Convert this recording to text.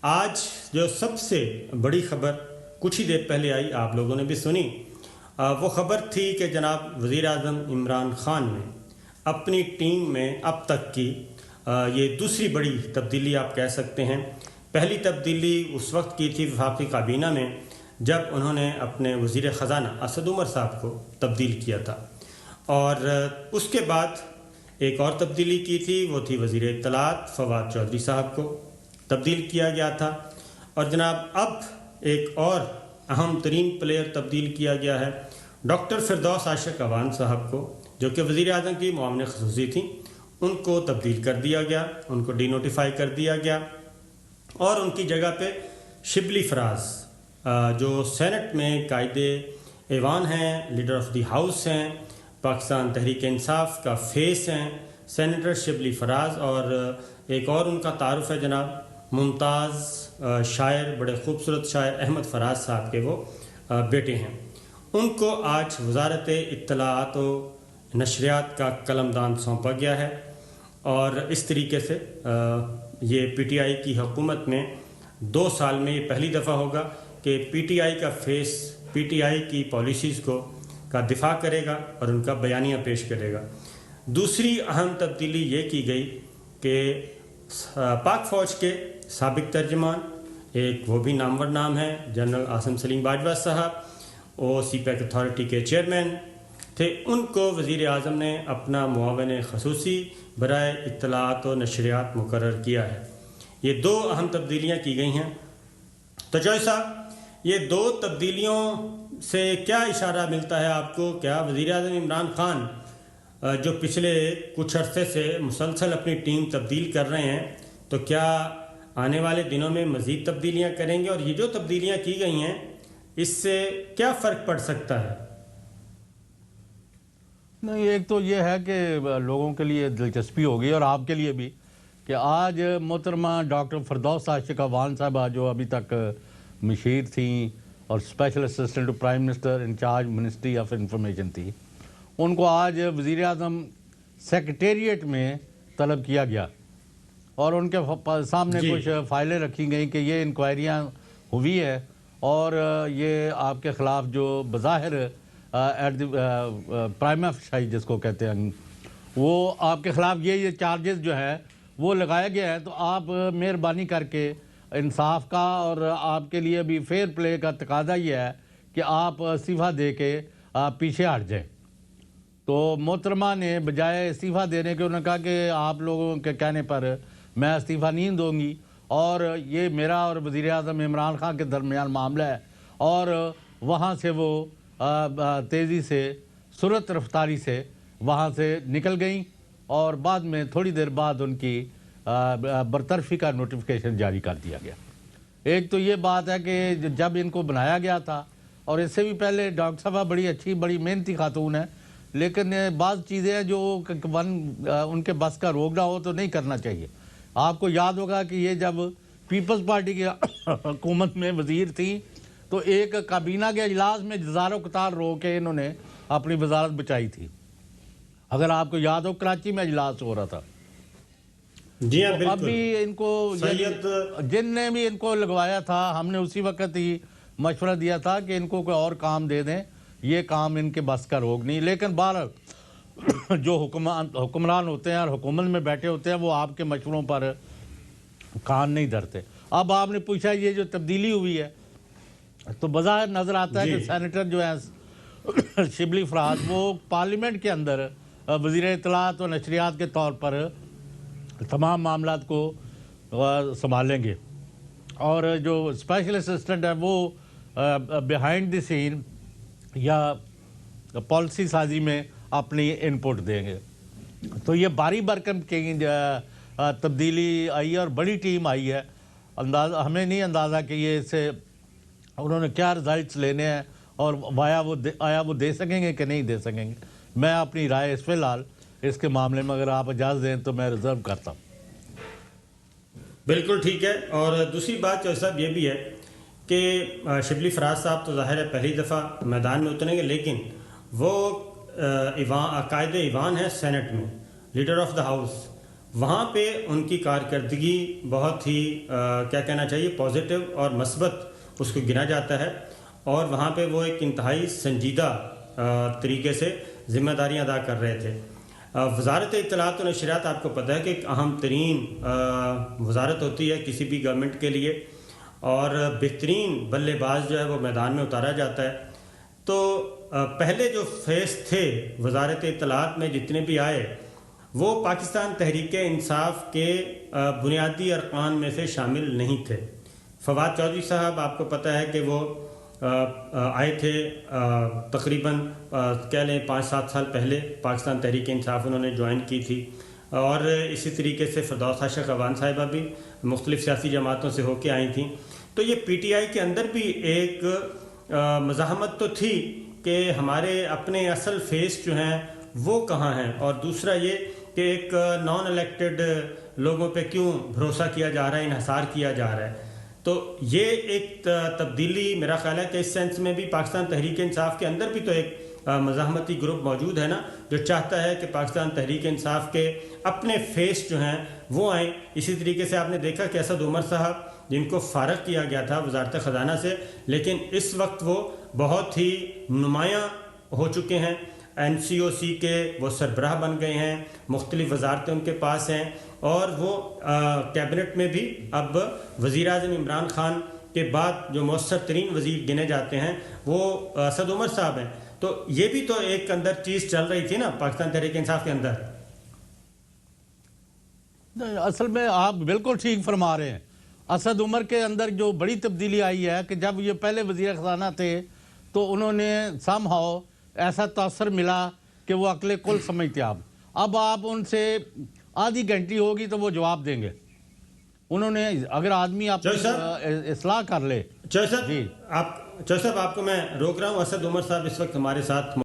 آج جو سب سے بڑی خبر کچھ ہی دیر پہلے آئی، آپ لوگوں نے بھی سنی، وہ خبر تھی کہ جناب وزیر اعظم عمران خان نے اپنی ٹیم میں اب تک کی یہ دوسری بڑی تبدیلی آپ کہہ سکتے ہیں۔ پہلی تبدیلی اس وقت کی تھی وفاقی کابینہ میں جب انہوں نے اپنے وزیر خزانہ اسد عمر صاحب کو تبدیل کیا تھا، اور اس کے بعد ایک اور تبدیلی کی تھی، وہ تھی وزیر اطلاعات فواد چودھری صاحب کو تبدیل کیا گیا تھا، اور جناب اب ایک اور اہم ترین پلیئر تبدیل کیا گیا ہے، ڈاکٹر فردوس عاشق اعوان صاحب کو، جو کہ وزیر اعظم کی معاون خصوصی تھیں، ان کو تبدیل کر دیا گیا، ان کو ڈی نوٹیفائی کر دیا گیا، اور ان کی جگہ پہ شبلی فراز جو سینٹ میں قائد ایوان ہیں، لیڈر آف دی ہاؤس ہیں، پاکستان تحریک انصاف کا فیس ہیں سینیٹر شبلی فراز، اور ایک اور ان کا تعارف ہے جناب ممتاز شاعر، بڑے خوبصورت شاعر احمد فراز صاحب کے وہ بیٹے ہیں۔ ان کو آج وزارت اطلاعات و نشریات کا قلمدان سونپا گیا ہے، اور اس طریقے سے یہ پی ٹی آئی کی حکومت میں 2 سال میں یہ پہلی دفعہ ہوگا کہ پی ٹی آئی کا فیس پی ٹی آئی کی پالیسیز کا دفاع کرے گا اور ان کا بیانیہ پیش کرے گا۔ دوسری اہم تبدیلی یہ کی گئی کہ پاک فوج کے سابق ترجمان، ایک وہ بھی نامور نام ہے جنرل عاصم سلیم باجوہ صاحب، وہ سی پیک اتھارٹی کے چیئرمین تھے، ان کو وزیر اعظم نے اپنا معاون خصوصی برائے اطلاعات و نشریات مقرر کیا ہے۔ یہ 2 اہم تبدیلیاں کی گئی ہیں۔ تو جوئی صاحب، یہ 2 تبدیلیوں سے کیا اشارہ ملتا ہے آپ کو؟ کیا وزیر اعظم عمران خان جو پچھلے کچھ عرصے سے مسلسل اپنی ٹیم تبدیل کر رہے ہیں، تو کیا آنے والے دنوں میں مزید تبدیلیاں کریں گے؟ اور یہ جو تبدیلیاں کی گئی ہیں اس سے کیا فرق پڑ سکتا ہے؟ نہیں، ایک تو یہ ہے کہ لوگوں کے لیے دلچسپی ہوگی اور آپ کے لیے بھی، کہ آج محترمہ ڈاکٹر فردوس عاشق اعوان صاحبہ جو ابھی تک مشیر تھیں اور special assistant to prime minister in charge ministry of information تھی، ان کو آج وزیر اعظم سیکریٹریٹ میں طلب کیا گیا، اور ان کے سامنے کچھ فائلیں رکھی گئیں کہ یہ انکوائریاں ہوئی ہے، اور یہ آپ کے خلاف جو بظاہر پرائما فیشائی جس کو کہتے ہیں، وہ آپ کے خلاف یہ چارجز جو ہے وہ لگایا گیا ہے، تو آپ مہربانی کر کے انصاف کا اور آپ کے لیے بھی فیئر پلے کا تقاضا یہ ہے کہ آپ استعفیٰ دے کے پیچھے ہٹ جائیں۔ تو محترمہ نے بجائے استعفیٰ دینے کے انہوں نے کہا کہ آپ لوگوں کے کہنے پر میں استعفیٰ نہیں دوں گی، اور یہ میرا اور وزیر اعظم عمران خان کے درمیان معاملہ ہے، اور وہاں سے وہ تیزی سے سرعت رفتاری سے وہاں سے نکل گئیں، اور بعد میں تھوڑی دیر بعد ان کی برطرفی کا نوٹیفیکیشن جاری کر دیا گیا۔ ایک تو یہ بات ہے کہ جب ان کو بنایا گیا تھا، اور اس سے بھی پہلے ڈاکٹر صاحبہ بڑی اچھی بڑی محنتی خاتون ہیں، لیکن بعض چیزیں ہیں جو ان کے بس کا روک نہ ہو تو نہیں کرنا چاہیے۔ آپ کو یاد ہوگا کہ یہ جب پیپلز پارٹی کی حکومت میں وزیر تھیں تو ایک کابینہ کے اجلاس میں ہزاروں قطار رو کے انہوں نے اپنی وزارت بچائی تھی، اگر آپ کو یاد ہو، کراچی میں اجلاس ہو رہا تھا۔ جی ہاں، بالکل۔ ابھی ان کو جن نے بھی ان کو لگوایا تھا، ہم نے اسی وقت ہی مشورہ دیا تھا کہ ان کو کوئی اور کام دے دیں، یہ کام ان کے بس کا روک نہیں، لیکن بہرحال جو حکمران ہوتے ہیں اور حکومت میں بیٹھے ہوتے ہیں وہ آپ کے مشوروں پر کان نہیں دھرتے۔ اب آپ نے پوچھا یہ جو تبدیلی ہوئی ہے، تو بظاہر نظر آتا ہے کہ سینیٹر جو ہے شبلی فراز، وہ پارلیمنٹ کے اندر وزیر اطلاعات و نشریات کے طور پر تمام معاملات کو سنبھالیں گے، اور جو اسپیشل اسسٹنٹ ہے وہ بیہائنڈ دی سین یا پالیسی سازی میں اپنی انپٹ دیں گے۔ تو یہ باری برکم چینج تبدیلی آئی ہے اور بڑی ٹیم آئی ہے، ہمیں نہیں اندازہ کہ یہ اس سے انہوں نے کیا رزلٹس لینے ہیں، اور آیا وہ دے سکیں گے کہ نہیں دے سکیں گے۔ میں اپنی رائے اس فی الحال اس کے معاملے میں اگر آپ اجازت دیں تو میں ریزرو کرتا ہوں۔ بالکل ٹھیک ہے۔ اور دوسری بات جو صاحب یہ بھی ہے کہ شبلی فراز صاحب تو ظاہر ہے پہلی دفعہ میدان میں اتریں گے، لیکن وہ قائد ایوان ہے سینٹ میں، لیڈر آف دا ہاؤس، وہاں پہ ان کی کارکردگی بہت ہی کیا کہنا چاہیے پازیٹیو اور مثبت اس کو گنا جاتا ہے، اور وہاں پہ وہ ایک انتہائی سنجیدہ طریقے سے ذمہ داریاں ادا کر رہے تھے۔ وزارت اطلاعات و نشریات آپ کو پتہ ہے کہ ایک اہم ترین وزارت ہوتی ہے کسی بھی گورنمنٹ کے لیے، اور بہترین بلے باز جو ہے وہ میدان میں اتارا جاتا ہے۔ تو پہلے جو فیس تھے وزارت اطلاعات میں جتنے بھی آئے وہ پاکستان تحریک انصاف کے بنیادی ارکان میں سے شامل نہیں تھے۔ فواد چودھری صاحب آپ کو پتہ ہے کہ وہ آئے تھے تقریباً کہہ لیں 5-7 سال پہلے پاکستان تحریک انصاف انہوں نے جوائن کی تھی، اور اسی طریقے سے فردوس عائشہ قوان صاحبہ بھی مختلف سیاسی جماعتوں سے ہو کے آئی تھیں۔ تو یہ پی ٹی آئی کے اندر بھی ایک مزاحمت تو تھی کہ ہمارے اپنے اصل فیس جو ہیں وہ کہاں ہیں، اور دوسرا یہ کہ ایک نان الیکٹڈ لوگوں پہ کیوں بھروسہ کیا جا رہا ہے، انحصار کیا جا رہا ہے۔ تو یہ ایک تبدیلی میرا خیال ہے کہ اس سینس میں بھی پاکستان تحریک انصاف کے اندر بھی تو ایک مزاحمتی گروپ موجود ہے نا، جو چاہتا ہے کہ پاکستان تحریک انصاف کے اپنے فیس جو ہیں وہ آئیں۔ اسی طریقے سے آپ نے دیکھا کہ اسد عمر صاحب جن کو فارغ کیا گیا تھا وزارت خزانہ سے، لیکن اس وقت وہ بہت ہی نمایاں ہو چکے ہیں، این سی او سی کے وہ سربراہ بن گئے ہیں، مختلف وزارتیں ان کے پاس ہیں، اور وہ کیبنٹ میں بھی اب وزیر اعظم عمران خان کے بعد جو مؤثر ترین وزیر گنے جاتے ہیں وہ اسد عمر صاحب ہیں۔ تو یہ بھی تو ایک اندر چیز چل رہی تھی نا پاکستان تحریک انصاف کے اندر۔ اصل میں آپ بالکل ٹھیک فرما رہے ہیں۔ اسد عمر کے اندر جو بڑی تبدیلی آئی ہے کہ جب یہ پہلے وزیر خزانہ تھے تو انہوں نے سم ہاؤ ایسا تاثر ملا کہ وہ عقل کل سمجھتے اب آپ ان سے آدھی گھنٹی ہوگی تو وہ جواب دیں گے۔ انہوں نے اگر آدمی آپ اصلاح کر لے۔ چوہدری صاحب آپ کو میں روک رہا ہوں، اسد عمر صاحب اس وقت ہمارے ساتھ